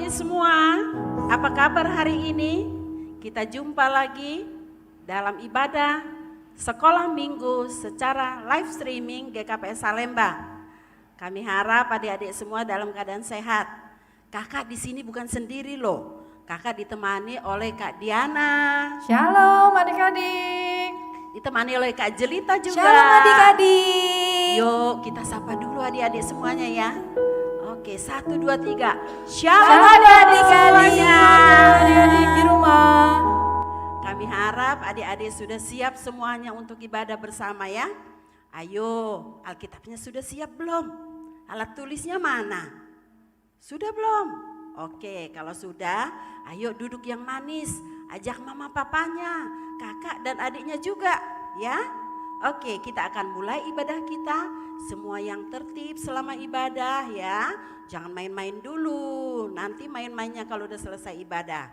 pagi semua. Apa kabar hari ini? Kita jumpa lagi dalam ibadah sekolah minggu secara live streaming GKPS Salemba. Kami harap adik-adik semua dalam keadaan sehat. Kakak di sini bukan sendiri loh. Kakak ditemani oleh Kak Diana. Shalom adik-adik. Ditemani oleh Kak Jelita juga. Shalom adik-adik. Yuk kita sapa dulu adik-adik semuanya ya. Oke, 1, 2, 3. Shalom adik-adik adik-adik di rumah. Kami harap adik-adik sudah siap semuanya untuk ibadah bersama ya. Ayo, Alkitabnya sudah siap belum? Alat tulisnya mana? Sudah belum? Oke, kalau sudah, ayo duduk yang manis. Ajak mama papanya, kakak dan adiknya juga ya. Oke, kita akan mulai ibadah kita. Semua yang tertib selama ibadah ya. Jangan main-main dulu. Nanti main-mainnya kalau udah selesai ibadah.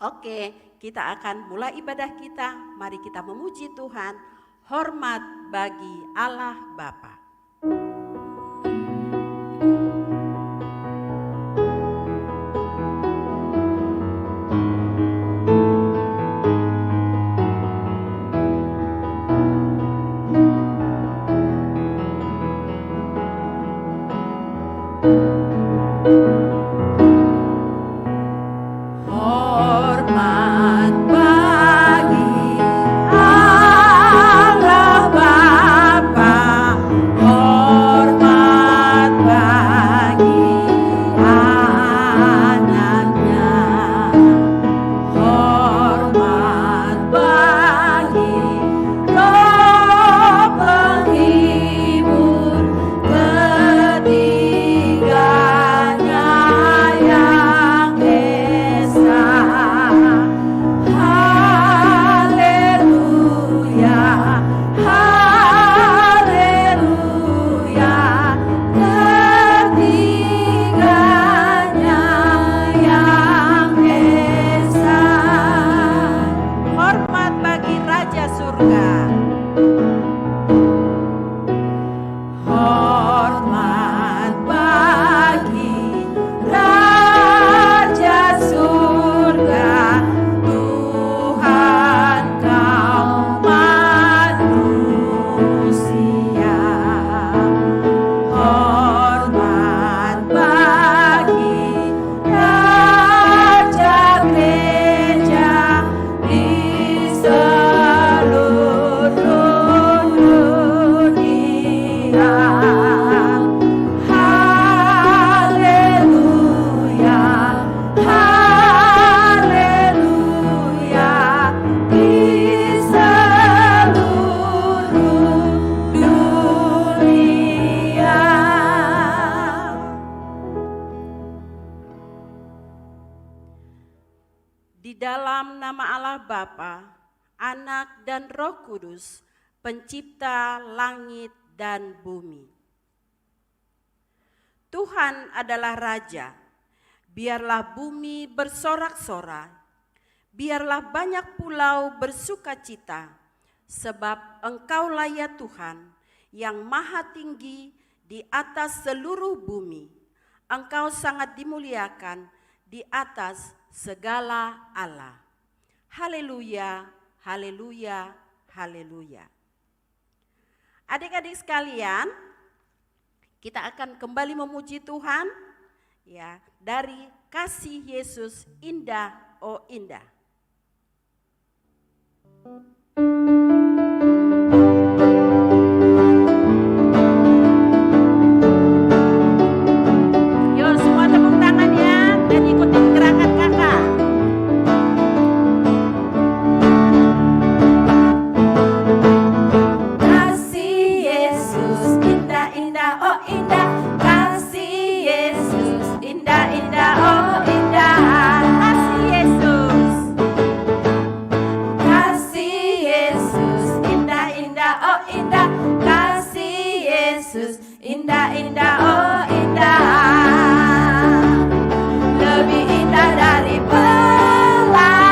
Oke, kita akan mulai ibadah kita. Mari kita memuji Tuhan. Hormat bagi Allah Bapa. Kudus, pencipta langit dan bumi. Tuhan adalah Raja, biarlah bumi bersorak-sorai, biarlah banyak pulau bersukacita, sebab Engkaulah ya Tuhan yang maha tinggi di atas seluruh bumi. Engkau sangat dimuliakan di atas segala Allah. Haleluya, haleluya. Haleluya. Adik-adik sekalian, kita akan kembali memuji Tuhan ya dari kasih Yesus indah oh indah. Yuk semua tepuk tangannya dan ikutin gerakan kakak. Indah, oh indah, lebih indah dari pelangi,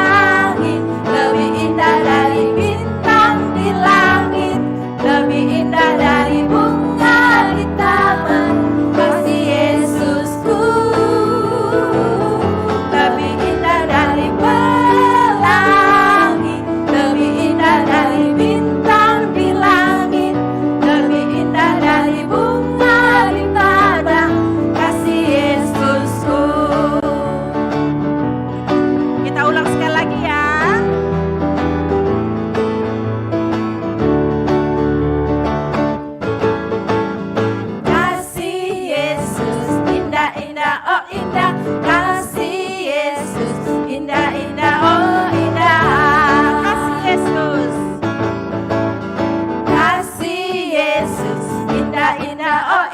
lebih indah dari bintang di langit, lebih indah dari bunga di taman. Kasih Yesusku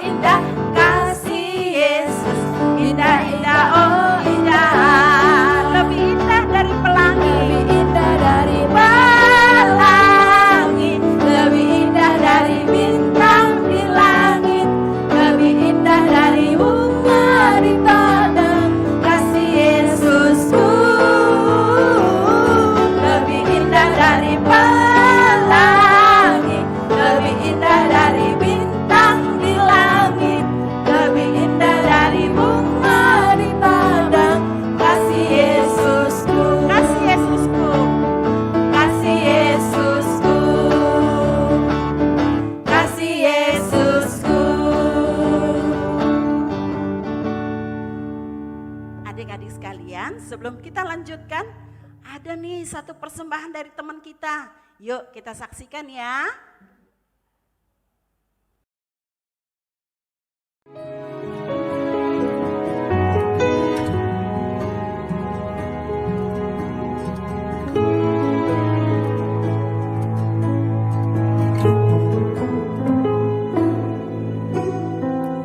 indah kasih Yesus. Indah, indah, oh indah. Lebih indah dari pelangi. Lebih indah dari pelangi, lebih indah dari bintang di langit, lebih indah dari bunga di taman kasih Yesusku. Lebih indah dari pelangi, lebih indah dari bintang di langit, lebih indah dari bunga di padang kasih Yesusku. Kasih Yesusku. Kasih Yesusku, kasih Yesusku. Adik-adik sekalian, sebelum kita lanjutkan, ada nih satu persembahan dari teman kita. Yuk kita saksikan ya.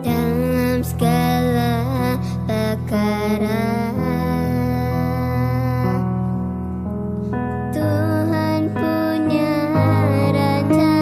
Dalam segala perkara Tuhan punya rencana.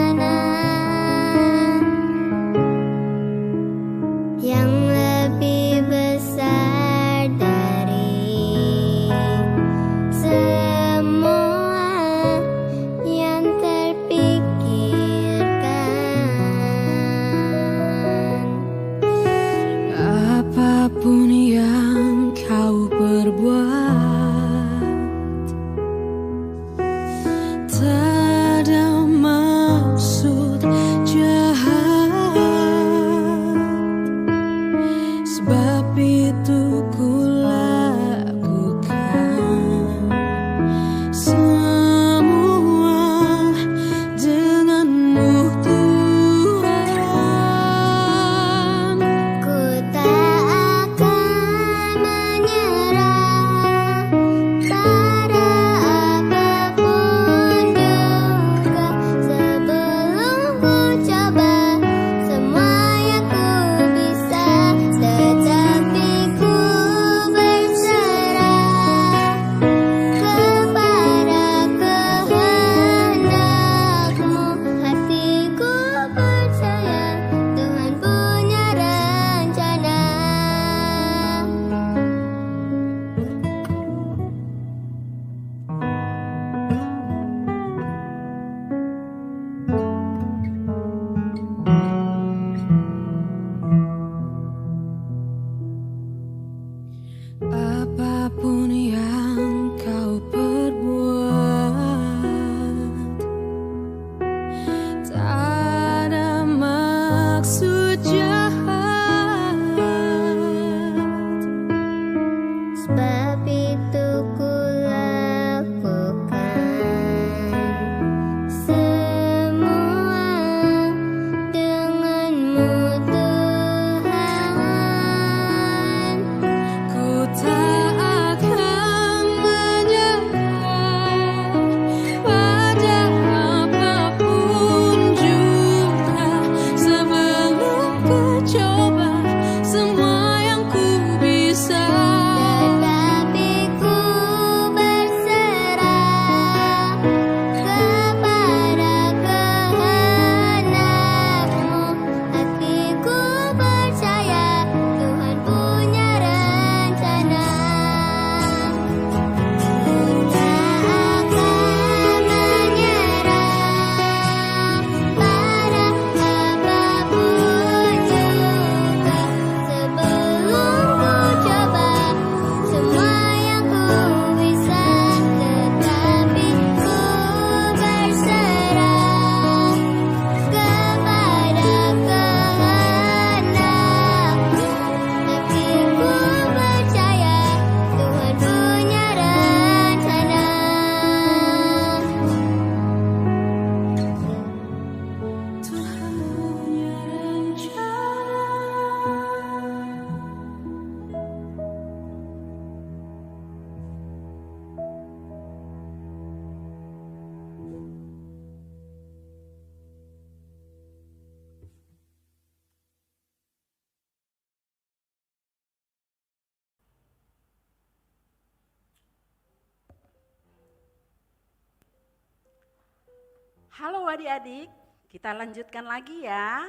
Halo adik-adik, kita lanjutkan lagi ya.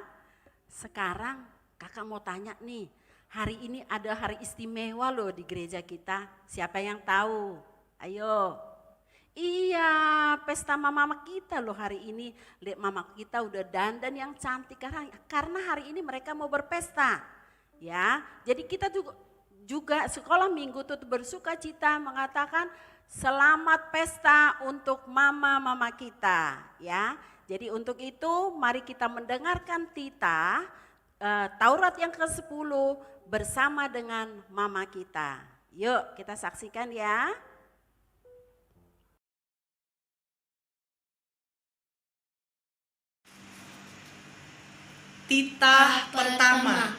Sekarang kakak mau tanya nih, hari ini ada hari istimewa loh di gereja kita. Siapa yang tahu? Ayo. Iya, pesta mama kita loh hari ini. Lihat mama kita udah dandan yang cantik karena hari ini mereka mau berpesta. Ya, jadi kita juga sekolah minggu tuh bersuka cita mengatakan selamat pesta untuk mama-mama kita ya. Jadi untuk itu mari kita mendengarkan Tita Taurat yang ke-10 bersama dengan mama kita. Yuk kita saksikan ya. Titah pertama,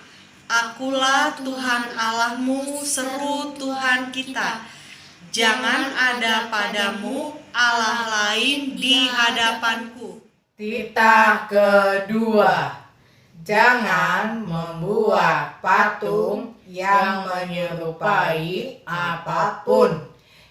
Akulah Tuhan Allahmu, seru Tuhan kita. Jangan ada padamu Allah lain di hadapanku. Titah kedua, jangan membuat patung yang menyerupai apapun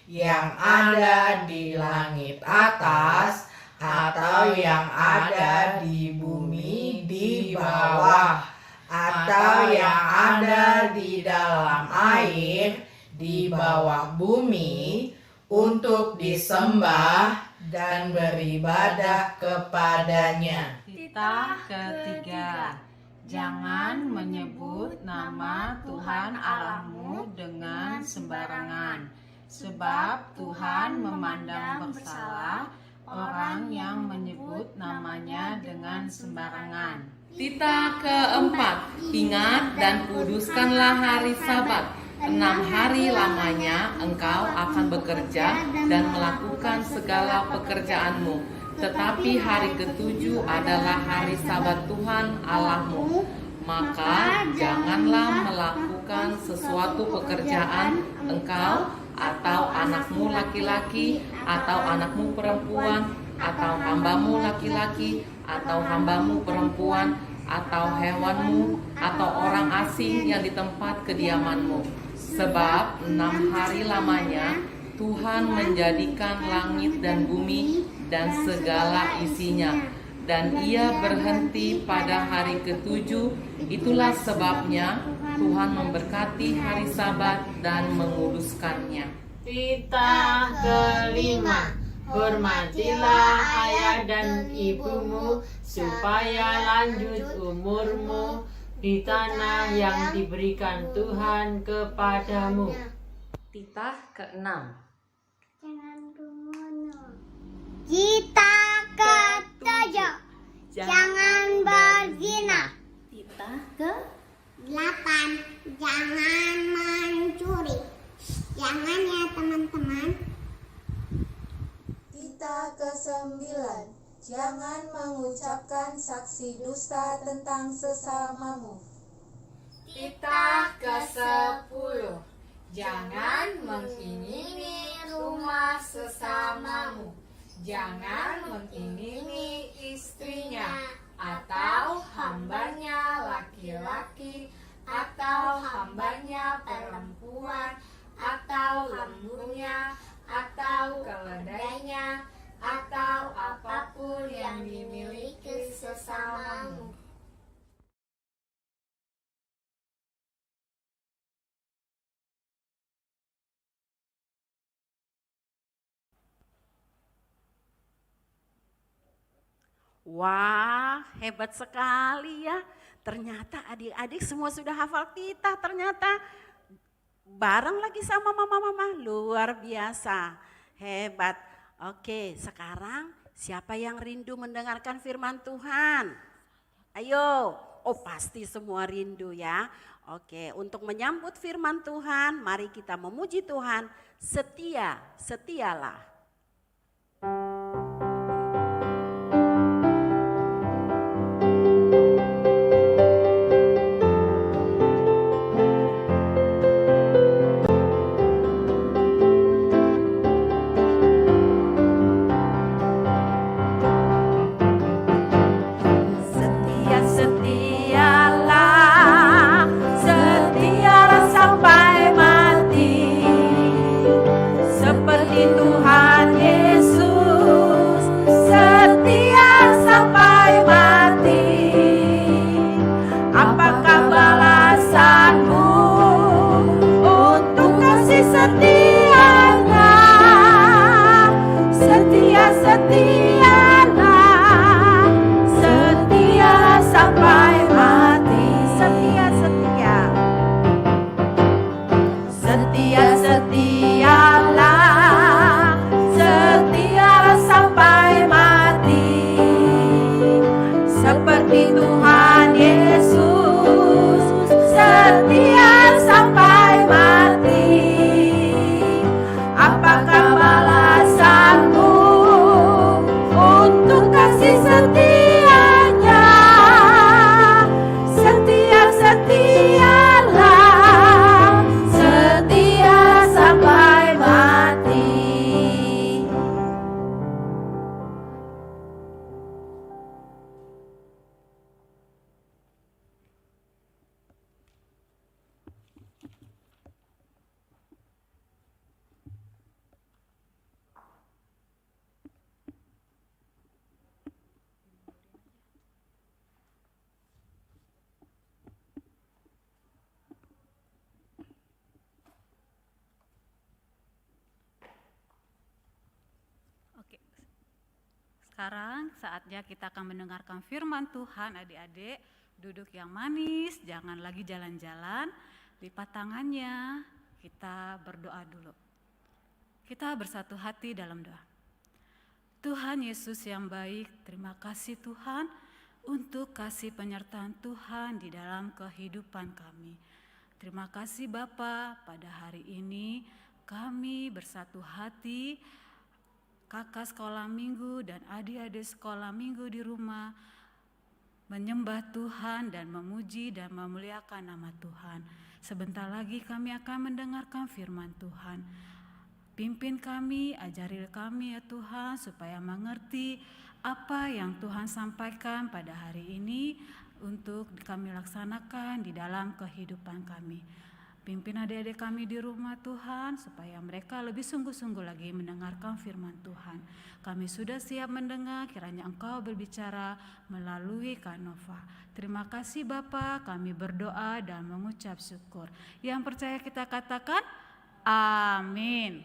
yang ada di langit atas atau yang ada di bumi di bawah atau yang ada di dalam air di bawah bumi untuk disembah dan beribadah kepadanya. Titah ketiga, jangan menyebut nama Tuhan Allahmu dengan sembarangan, sebab Tuhan memandang bersalah orang yang menyebut namanya dengan sembarangan. Titah keempat, ingat dan kuduskanlah hari Sabat. 6 hari lamanya engkau akan bekerja dan melakukan segala pekerjaanmu. Tetapi hari ke-7 adalah hari Sabat Tuhan Allahmu. Maka janganlah melakukan sesuatu pekerjaan engkau atau anakmu laki-laki atau anakmu perempuan atau hambamu laki-laki atau hambamu perempuan atau hewanmu atau orang asing yang di tempat kediamanmu. Sebab 6 hari lamanya Tuhan menjadikan langit dan bumi dan segala isinya, dan Ia berhenti pada hari ke-7. Itulah sebabnya Tuhan memberkati hari Sabat dan menguduskannya. Titah kelima, hormatilah ayah dan ibumu supaya lanjut umurmu di tanah yang diberikan Tuhan kepadamu. Titah ke-6, Jangan membunuh. Titah ke-7, jangan berzina. Titah ke-8, jangan mencuri. Jangan ya teman-teman. Titah ke-9, jangan mengucapkan saksi dusta tentang sesamamu. Titah ke-10, jangan mengingini rumah sesamamu. Jangan mengingini istrinya atau hambanya laki-laki atau hambanya perempuan atau lembunya atau keledainya atau apapun yang dimiliki sesamamu. Wah, hebat sekali ya. Ternyata adik-adik semua sudah hafal titah, ternyata bareng lagi sama mama-mama, luar biasa, hebat. Oke, sekarang siapa yang rindu mendengarkan firman Tuhan? Ayo, oh pasti semua rindu ya. Oke, untuk menyambut firman Tuhan, mari kita memuji Tuhan, setialah. Setialah sampai mati, seperti Tuhan Sekarang saatnya kita akan mendengarkan firman Tuhan. Adik-adik duduk yang manis, jangan lagi jalan-jalan, lipat tangannya, kita berdoa dulu. Kita bersatu hati dalam doa. Tuhan Yesus yang baik, terima kasih Tuhan untuk kasih penyertaan Tuhan di dalam kehidupan kami. Terima kasih Bapa, pada hari ini kami bersatu hati, kakak sekolah minggu dan adik-adik sekolah minggu di rumah, menyembah Tuhan dan memuji dan memuliakan nama Tuhan. Sebentar lagi kami akan mendengarkan firman Tuhan. Pimpin kami, ajari kami ya Tuhan, supaya mengerti apa yang Tuhan sampaikan pada hari ini untuk kami laksanakan di dalam kehidupan kami. Pimpin adik-adik kami di rumah Tuhan, supaya mereka lebih sungguh-sungguh lagi mendengarkan firman Tuhan. Kami sudah siap mendengar, kiranya Engkau berbicara melalui Kak Nova. Terima kasih Bapa, kami berdoa dan mengucap syukur. Yang percaya kita katakan, amin.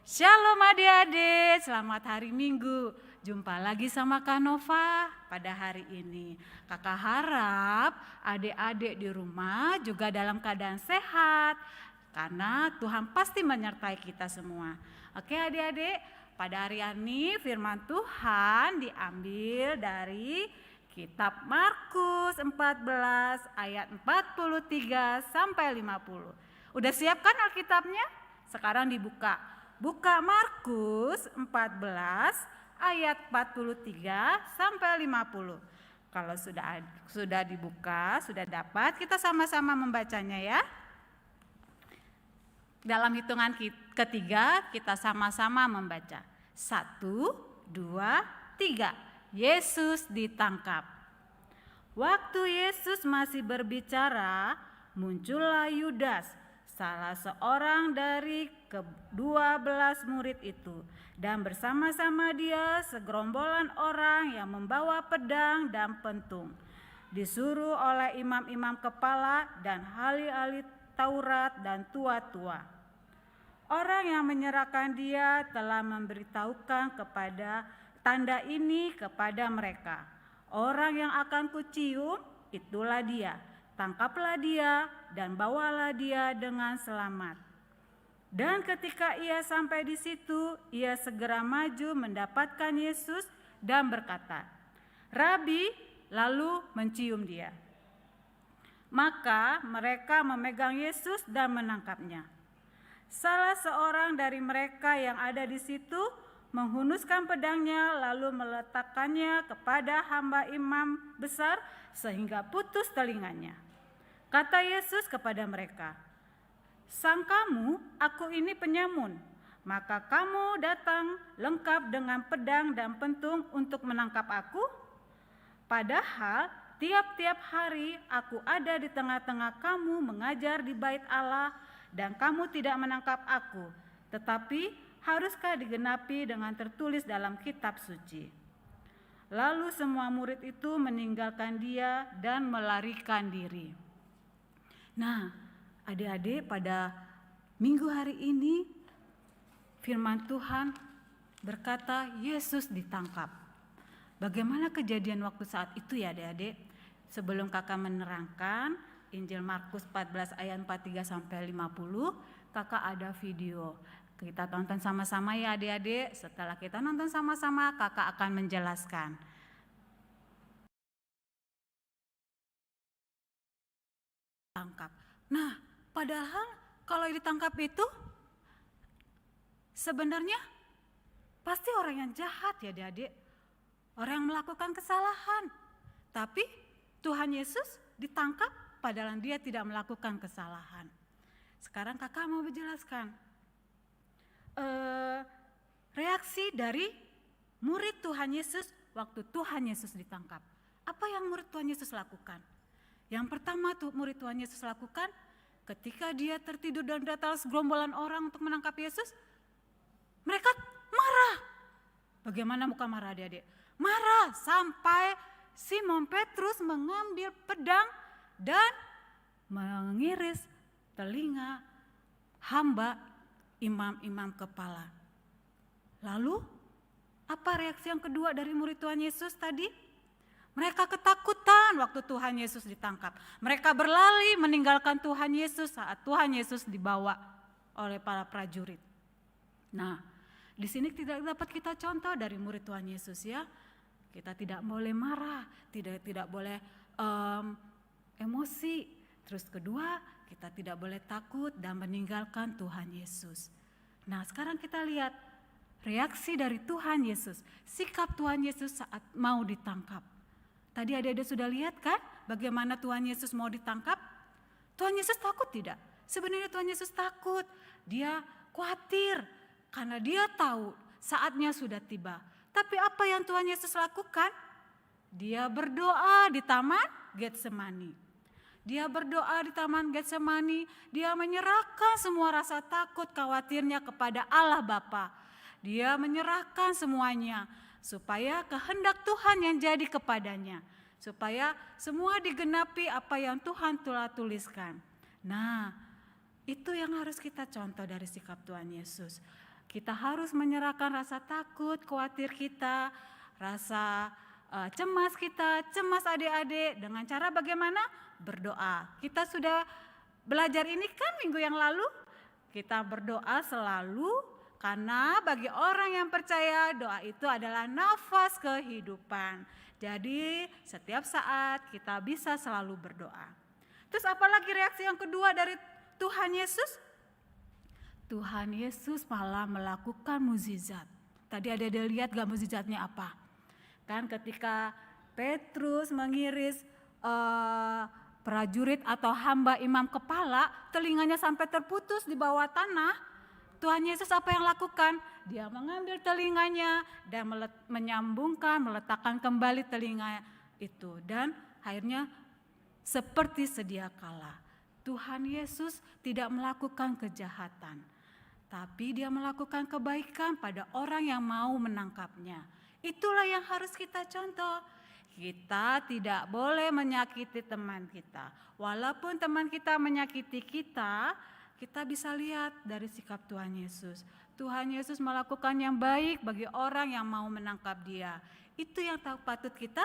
Shalom adik-adik, selamat hari Minggu. Jumpa lagi sama Kak Nova pada hari ini. Kakak harap adik-adik di rumah juga dalam keadaan sehat, karena Tuhan pasti menyertai kita semua. Oke adik-adik, pada hari ini firman Tuhan diambil dari kitab Markus 14 ayat 43 sampai 50. Udah siap kan Alkitabnya? Sekarang dibuka. Buka Markus 14 ayat 43 sampai 50. Kalau sudah dibuka, sudah dapat, kita sama-sama membacanya ya. Dalam hitungan ketiga kita sama-sama membaca. 1, 2, 3. Yesus ditangkap. Waktu Yesus masih berbicara, muncullah Yudas, salah seorang dari ke-12 murid itu, dan bersama-sama dia segerombolan orang yang membawa pedang dan pentung, disuruh oleh imam-imam kepala dan ahli-ahli Taurat dan tua-tua. Orang yang menyerahkan dia telah memberitahukan kepada tanda ini kepada mereka. Orang yang akan kucium, itulah dia. Tangkaplah dia dan bawalah dia dengan selamat. Dan ketika ia sampai di situ, ia segera maju mendapatkan Yesus dan berkata, "Rabi," lalu mencium dia. Maka mereka memegang Yesus dan menangkapnya. Salah seorang dari mereka yang ada di situ menghunuskan pedangnya lalu meletakkannya kepada hamba imam besar sehingga putus telinganya. Kata Yesus kepada mereka, "Sangkamu aku ini penyamun, maka kamu datang lengkap dengan pedang dan pentung untuk menangkap aku? Padahal tiap-tiap hari aku ada di tengah-tengah kamu mengajar di bait Allah dan kamu tidak menangkap aku. Tetapi haruskah digenapi dengan tertulis dalam kitab suci?" Lalu semua murid itu meninggalkan dia dan melarikan diri. Nah, adik-adik, pada minggu hari ini firman Tuhan berkata Yesus ditangkap. Bagaimana kejadian waktu saat itu ya adik-adik? Sebelum kakak menerangkan Injil Markus 14 ayat 43 sampai 50, kakak ada video. Kita tonton sama-sama ya adik-adik. Setelah kita nonton sama-sama, kakak akan menjelaskan. Tangkap. Nah, padahal kalau ditangkap itu sebenarnya pasti orang yang jahat ya adik-adik. Orang yang melakukan kesalahan. Tapi Tuhan Yesus ditangkap padahal dia tidak melakukan kesalahan. Sekarang kakak mau menjelaskan reaksi dari murid Tuhan Yesus waktu Tuhan Yesus ditangkap. Apa yang murid Tuhan Yesus lakukan? Yang pertama tuh murid Tuhan Yesus lakukan, ketika dia tertidur dan datang segerombolan orang untuk menangkap Yesus, mereka marah. Bagaimana muka marah adik-adik? Marah sampai Simon Petrus mengambil pedang dan mengiris telinga hamba imam-imam kepala. Lalu Apa reaksi yang kedua dari murid Tuhan Yesus tadi? Mereka ketakutan waktu Tuhan Yesus ditangkap. Mereka berlari meninggalkan Tuhan Yesus saat Tuhan Yesus dibawa oleh para prajurit. Nah, di sini tidak dapat kita contoh dari murid Tuhan Yesus ya. Kita tidak boleh marah, tidak boleh emosi. Terus kedua, kita tidak boleh takut dan meninggalkan Tuhan Yesus. Nah, sekarang kita lihat reaksi dari Tuhan Yesus, sikap Tuhan Yesus saat mau ditangkap. Tadi adik-adik sudah lihat kan bagaimana Tuhan Yesus mau ditangkap? Tuhan Yesus takut tidak? Sebenarnya Tuhan Yesus takut, dia khawatir karena dia tahu saatnya sudah tiba. Tapi apa yang Tuhan Yesus lakukan? Dia berdoa di Taman Getsemani. Dia berdoa di Taman Getsemani, dia menyerahkan semua rasa takut khawatirnya kepada Allah Bapa. Dia menyerahkan semuanya supaya kehendak Tuhan yang jadi kepadanya. Supaya semua digenapi apa yang Tuhan telah tuliskan. Nah, itu yang harus kita contoh dari sikap Tuhan Yesus. Kita harus menyerahkan rasa takut, khawatir kita, rasa cemas kita, cemas adik-adik dengan cara bagaimana? Berdoa. Kita sudah belajar ini kan minggu yang lalu. Kita berdoa selalu karena bagi orang yang percaya doa itu adalah nafas kehidupan. Jadi setiap saat kita bisa selalu berdoa. Terus apalagi reaksi yang kedua dari Tuhan Yesus? Tuhan Yesus malah melakukan mukjizat. Tadi ada lihat gak mukjizatnya apa? Kan ketika Petrus mengiris prajurit atau hamba imam kepala, telinganya sampai terputus di bawah tanah. Tuhan Yesus apa yang lakukan? Dia mengambil telinganya dan meletakkan kembali telinga itu. Dan akhirnya seperti sedia kala. Tuhan Yesus tidak melakukan kejahatan. Tapi dia melakukan kebaikan pada orang yang mau menangkapnya. Itulah yang harus kita contoh. Kita tidak boleh menyakiti teman kita. Walaupun teman kita menyakiti kita, kita bisa lihat dari sikap Tuhan Yesus. Tuhan Yesus melakukan yang baik bagi orang yang mau menangkap dia. Itu yang patut kita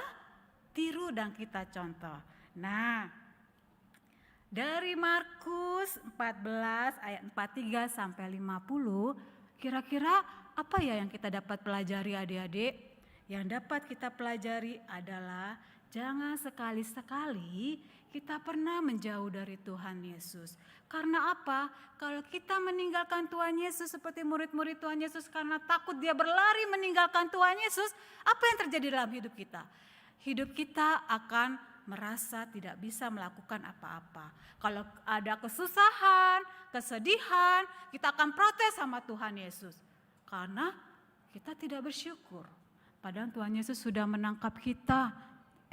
tiru dan kita contoh. Nah, dari Markus 14 ayat 43 sampai 50, kira-kira apa ya yang kita dapat pelajari adik-adik? Yang dapat kita pelajari adalah jangan sekali-sekali kita pernah menjauh dari Tuhan Yesus. Karena apa? Kalau kita meninggalkan Tuhan Yesus seperti murid-murid Tuhan Yesus karena takut dia berlari meninggalkan Tuhan Yesus, apa yang terjadi dalam hidup kita? Hidup kita akan merasa tidak bisa melakukan apa-apa. Kalau ada kesusahan, kesedihan, kita akan protes sama Tuhan Yesus. Karena kita tidak bersyukur. Padahal Tuhan Yesus sudah menangkap kita.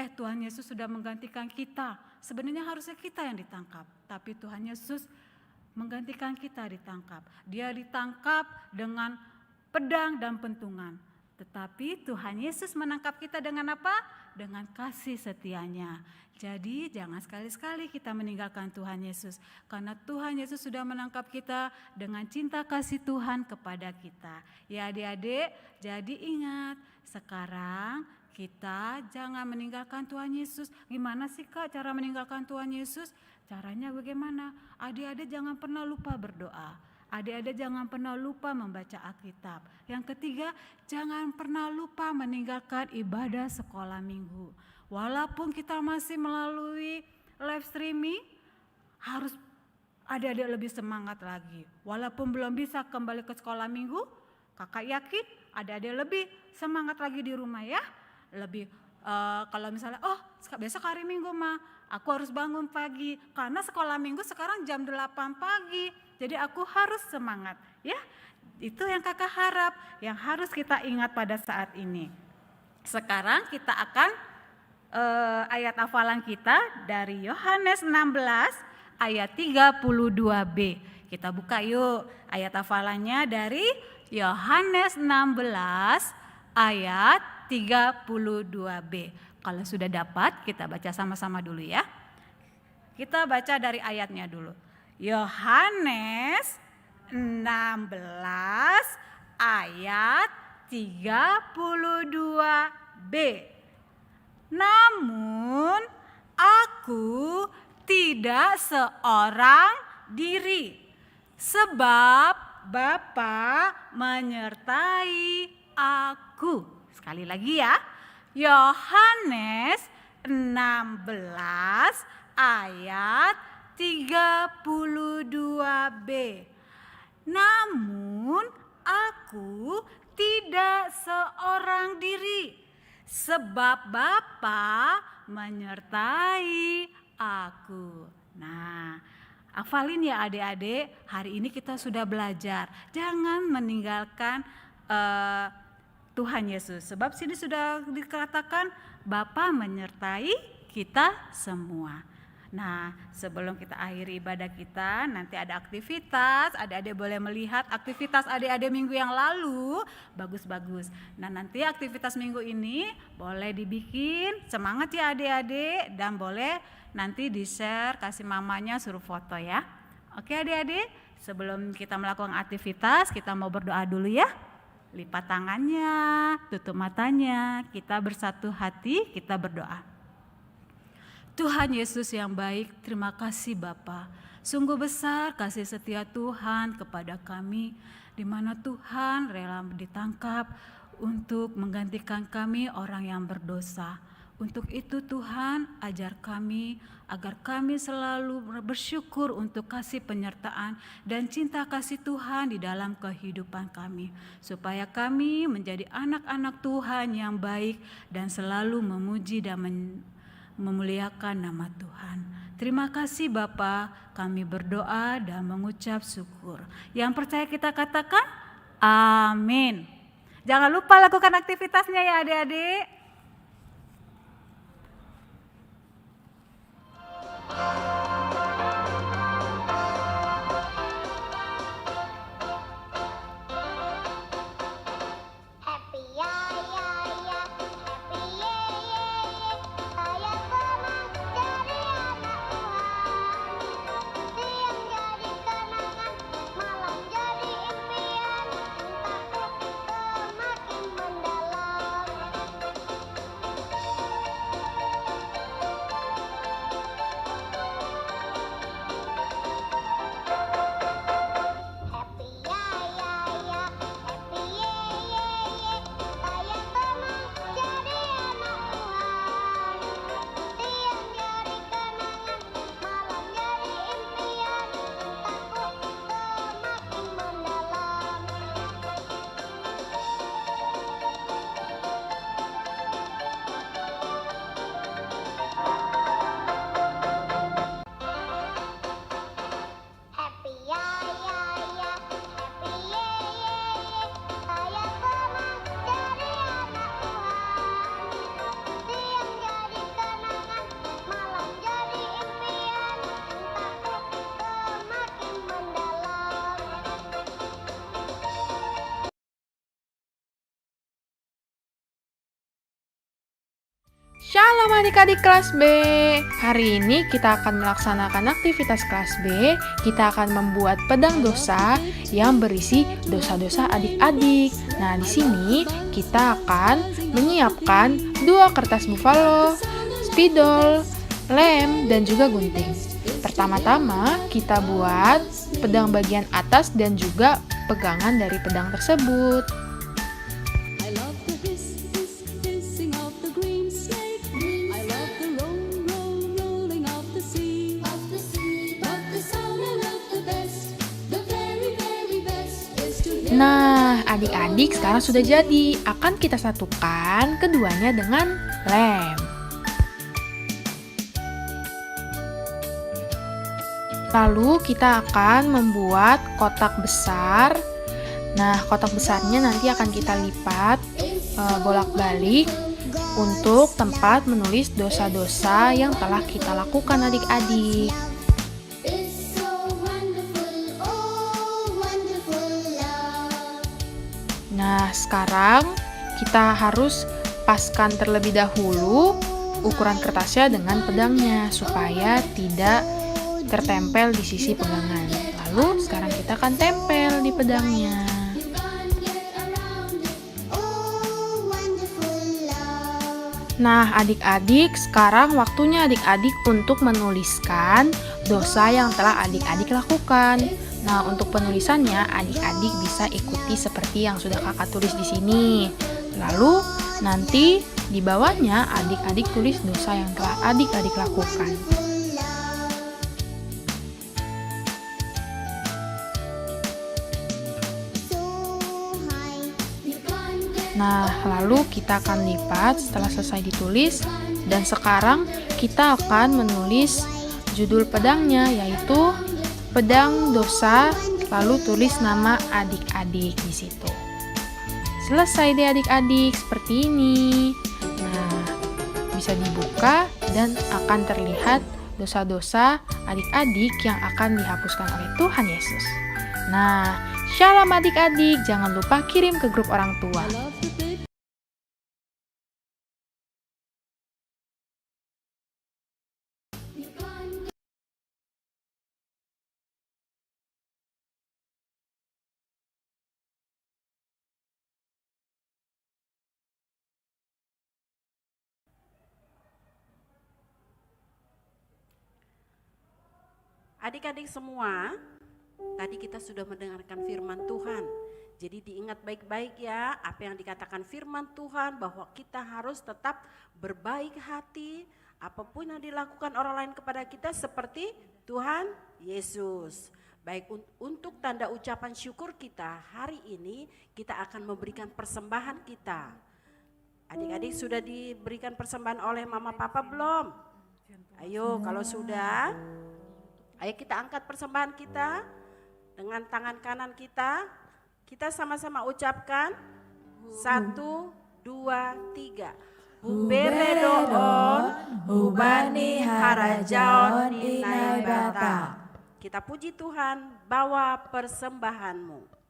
Tuhan Yesus sudah menggantikan kita. Sebenarnya harusnya kita yang ditangkap. Tapi Tuhan Yesus menggantikan kita ditangkap. Dia ditangkap dengan pedang dan pentungan. Tetapi Tuhan Yesus menangkap kita dengan apa? Dengan kasih setianya. Jadi jangan sekali-sekali kita meninggalkan Tuhan Yesus. Karena Tuhan Yesus sudah menangkap kita dengan cinta kasih Tuhan kepada kita. Ya adik-adik, jadi ingat sekarang kita jangan meninggalkan Tuhan Yesus. Gimana sih Kak cara meninggalkan Tuhan Yesus? Caranya bagaimana? Adik-adik jangan pernah lupa berdoa. Adik-adik jangan pernah lupa membaca Alkitab. Yang ketiga, jangan pernah lupa meninggalkan ibadah sekolah minggu. Walaupun kita masih melalui live streaming, harus adik-adik lebih semangat lagi. Walaupun belum bisa kembali ke sekolah minggu, kakak yakin adik-adik lebih semangat lagi di rumah ya. Lebih kalau misalnya, besok hari Minggu mah, aku harus bangun pagi. Karena sekolah minggu sekarang jam 8 pagi. Jadi aku harus semangat ya. Itu yang kakak harap, yang harus kita ingat pada saat ini. Sekarang kita akan ayat hafalan kita dari Yohanes 16 ayat 32b. Kita buka yuk ayat hafalannya dari Yohanes 16 ayat 32b. Kalau sudah dapat kita baca sama-sama dulu ya. Kita baca dari ayatnya dulu. Yohanes 16 ayat 32B. Namun aku tidak seorang diri, sebab Bapa menyertai aku. Sekali lagi ya. Yohanes 16 ayat 32b. Namun aku tidak seorang diri, sebab Bapa menyertai aku. Nah, hafalin ya adik-adik, hari ini kita sudah belajar. Jangan meninggalkan Tuhan Yesus. Sebab sini sudah dikatakan Bapa menyertai kita semua. Nah, sebelum kita akhiri ibadah kita, nanti ada aktivitas. Adik-adik boleh melihat aktivitas adik-adik minggu yang lalu. Bagus-bagus. Nah, nanti aktivitas minggu ini boleh dibikin. Semangat ya adik-adik. Dan boleh nanti di-share, kasih mamanya, suruh foto ya. Oke adik-adik, sebelum kita melakukan aktivitas, kita mau berdoa dulu ya. Lipat tangannya, tutup matanya, kita bersatu hati, kita berdoa. Tuhan Yesus yang baik, terima kasih Bapa. Sungguh besar kasih setia Tuhan kepada kami, di mana Tuhan rela ditangkap untuk menggantikan kami orang yang berdosa. Untuk itu Tuhan, ajar kami agar kami selalu bersyukur untuk kasih penyertaan dan cinta kasih Tuhan di dalam kehidupan kami. Supaya kami menjadi anak-anak Tuhan yang baik dan selalu memuji dan memuliakan nama Tuhan. Terima kasih Bapa, kami berdoa dan mengucap syukur. Yang percaya kita katakan amin. Jangan lupa lakukan aktivitasnya ya adik-adik. Happy ya ya ya, happy ye ye ye. Saya senang jadi anak Tuhan. Siang jadi kenangan, malam jadi impian. Cintaku semakin mendalam. Happy ya ya ya, happy ye ye ye. Saya senang jadi anak Tuhan. Siang jadi kenangan, malam jadi impian. Cintaku semakin mendalam. Happy ya ya ya, happy ye ye ye. Saya senang jadi anak Tuhan. Siang jadi kenangan, malam jadi impian. Cintaku semakin mendalam. Shalom adik-adik kelas B. Hari ini kita akan melaksanakan aktivitas kelas B. Kita akan membuat pedang dosa yang berisi dosa-dosa adik-adik. Nah, di sini kita akan menyiapkan 2 kertas buffalo, spidol, lem, dan juga gunting. Pertama-tama kita buat pedang bagian atas dan juga pegangan dari pedang tersebut. Nah, adik-adik sekarang sudah jadi. Akan kita satukan keduanya dengan lem. Lalu kita akan membuat kotak besar. Nah, kotak besarnya nanti akan kita lipat bolak-balik untuk tempat menulis dosa-dosa yang telah kita lakukan adik-adik. Nah, sekarang kita harus paskan terlebih dahulu ukuran kertasnya dengan pedangnya supaya tidak tertempel di sisi pegangan. Lalu sekarang kita akan tempel di pedangnya. Nah, adik-adik, sekarang waktunya adik-adik untuk menuliskan dosa yang telah adik-adik lakukan. Nah, untuk penulisannya adik-adik bisa ikuti seperti yang sudah kakak tulis di sini. Lalu nanti di bawahnya adik-adik tulis dosa yang telah adik-adik lakukan. Nah, lalu kita akan lipat setelah selesai ditulis, dan sekarang kita akan menulis judul pedangnya, yaitu pedang dosa, lalu tulis nama adik-adik di situ. Selesai deh adik-adik, seperti ini. Nah, bisa dibuka dan akan terlihat dosa-dosa adik-adik yang akan dihapuskan oleh Tuhan Yesus. Nah, shalom adik-adik, jangan lupa kirim ke grup orang tua. Adik-adik semua, tadi kita sudah mendengarkan firman Tuhan. Jadi diingat baik-baik ya apa yang dikatakan firman Tuhan, bahwa kita harus tetap berbaik hati apapun yang dilakukan orang lain kepada kita seperti Tuhan Yesus. Baik, untuk tanda ucapan syukur kita hari ini kita akan memberikan persembahan kita. Adik-adik sudah diberikan persembahan oleh mama papa belum? Ayo kalau sudah, ayo kita angkat persembahan kita dengan tangan kanan kita. Kita sama-sama ucapkan 1, 2, 3. Hubere doon, hubani harajaon inai bata. Kita puji Tuhan, bawa persembahanmu.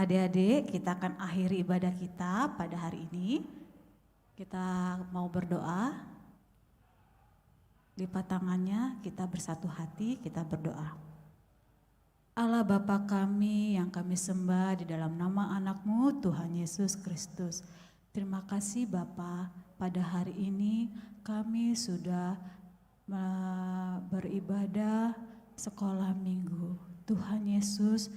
Adik-adik, kita akan akhiri ibadah kita pada hari ini. Kita mau berdoa. Lipat tangannya, kita bersatu hati, kita berdoa. Allah Bapa kami yang kami sembah di dalam nama anak-Mu Tuhan Yesus Kristus. Terima kasih Bapa, pada hari ini kami sudah beribadah sekolah minggu. Tuhan Yesus,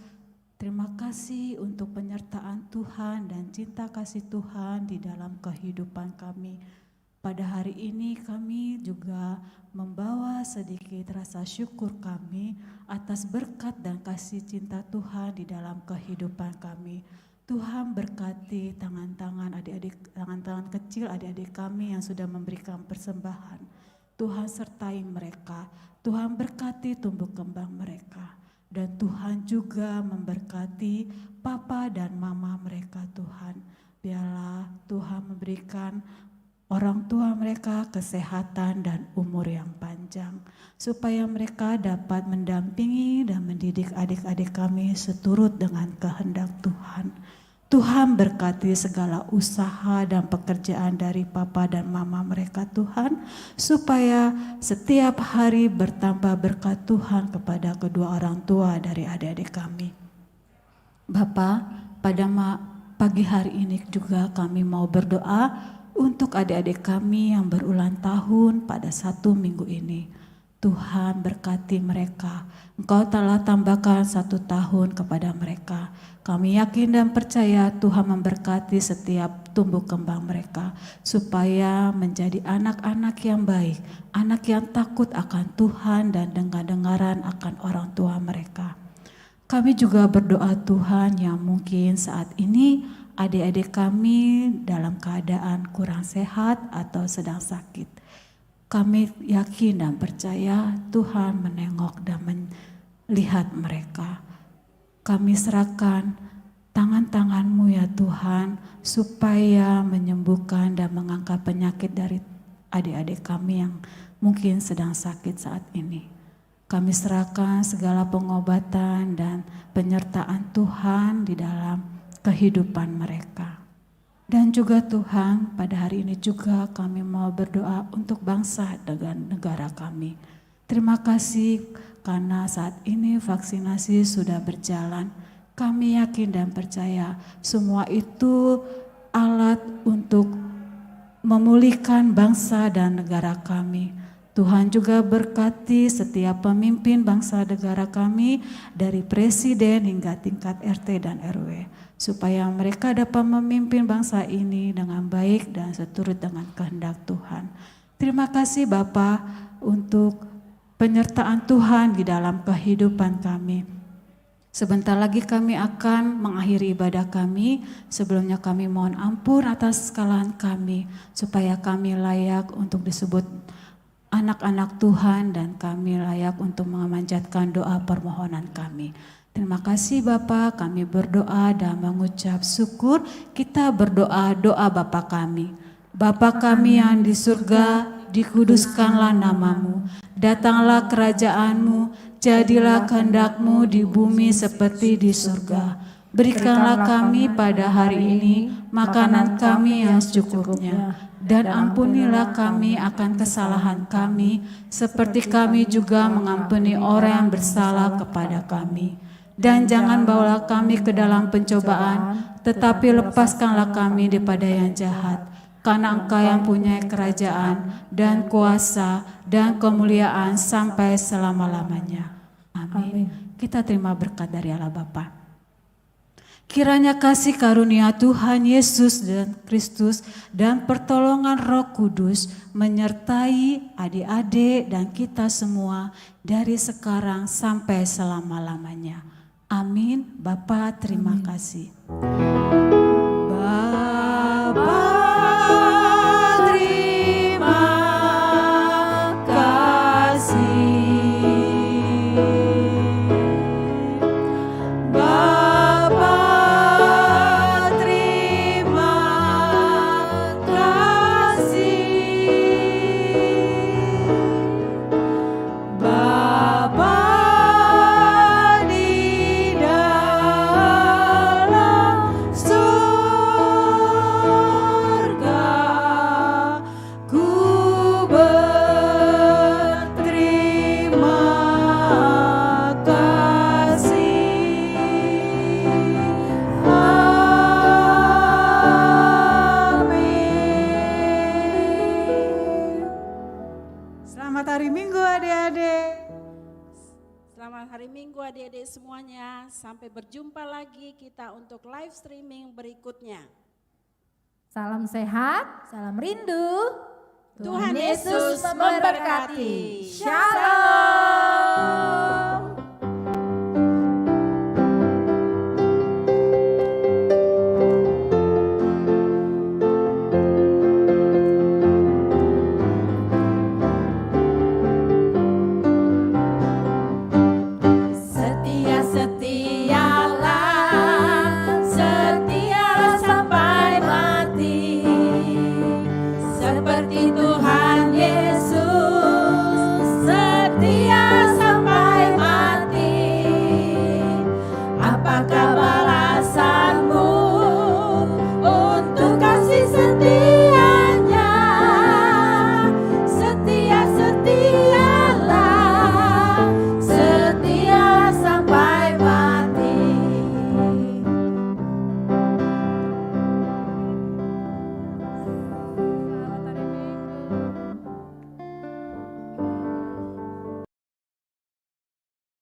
terima kasih untuk penyertaan Tuhan dan cinta kasih Tuhan di dalam kehidupan kami. Pada hari ini kami juga membawa sedikit rasa syukur kami atas berkat dan kasih cinta Tuhan di dalam kehidupan kami. Tuhan berkati tangan-tangan adik-adik, tangan-tangan kecil adik-adik kami yang sudah memberikan persembahan. Tuhan sertai mereka, Tuhan berkati tumbuh kembang mereka. Dan Tuhan juga memberkati papa dan mama mereka Tuhan. Biarlah Tuhan memberikan orang tua mereka kesehatan dan umur yang panjang, supaya mereka dapat mendampingi dan mendidik adik-adik kami seturut dengan kehendak Tuhan. Tuhan berkati segala usaha dan pekerjaan dari papa dan mama mereka Tuhan, supaya setiap hari bertambah berkat Tuhan kepada kedua orang tua dari adik-adik kami. Bapa, pada pagi hari ini juga kami mau berdoa untuk adik-adik kami yang berulang tahun pada 1 minggu ini. Tuhan berkati mereka. Engkau telah tambahkan 1 tahun kepada mereka. Kami yakin dan percaya Tuhan memberkati setiap tumbuh kembang mereka, supaya menjadi anak-anak yang baik, anak yang takut akan Tuhan dan dengar-dengaran akan orang tua mereka. Kami juga berdoa Tuhan yang mungkin saat ini adik-adik kami dalam keadaan kurang sehat atau sedang sakit. Kami yakin dan percaya Tuhan menengok dan melihat mereka. Kami serahkan tangan-tangan-Mu ya Tuhan, supaya menyembuhkan dan mengangkat penyakit dari adik-adik kami yang mungkin sedang sakit saat ini. Kami serahkan segala pengobatan dan penyertaan Tuhan di dalam kehidupan mereka. Dan juga Tuhan, pada hari ini juga kami mau berdoa untuk bangsa dan negara kami. Terima kasih karena saat ini vaksinasi sudah berjalan. Kami yakin dan percaya semua itu alat untuk memulihkan bangsa dan negara kami. Tuhan juga berkati setiap pemimpin bangsa negara kami, dari presiden hingga tingkat RT dan RW, supaya mereka dapat memimpin bangsa ini dengan baik dan seturut dengan kehendak Tuhan. Terima kasih Bapa untuk penyertaan Tuhan di dalam kehidupan kami. Sebentar lagi kami akan mengakhiri ibadah kami. Sebelumnya kami mohon ampun atas kesalahan kami, supaya kami layak untuk disebut anak-anak Tuhan dan kami layak untuk memanjatkan doa permohonan kami. Terima kasih Bapa, kami berdoa dan mengucap syukur. Kita berdoa doa Bapa kami. Bapa kami yang di surga, dikuduskanlah namamu. Datanglah kerajaan-Mu, jadilah kehendak-Mu di bumi seperti di surga. Berikanlah kami pada hari ini makanan kami yang secukupnya. Dan ampunilah kami akan kesalahan kami, seperti kami juga mengampuni orang yang bersalah kepada kami. Dan jangan bawalah kami ke dalam pencobaan, tetapi lepaskanlah kami daripada yang jahat. Karena Engkau yang punya kerajaan dan kuasa dan kemuliaan sampai selama-lamanya. Amin. Kita terima berkat dari Allah Bapa. Kiranya kasih karunia Tuhan Yesus dan Kristus dan pertolongan Roh Kudus menyertai adik-adik dan kita semua dari sekarang sampai selama-lamanya. Amin. Bapa, terima kasih. Bapa, terima kasih. Adik-adik semuanya, sampai berjumpa lagi kita untuk live streaming berikutnya. Salam sehat, salam rindu. Tuhan Yesus memberkati. Shalom.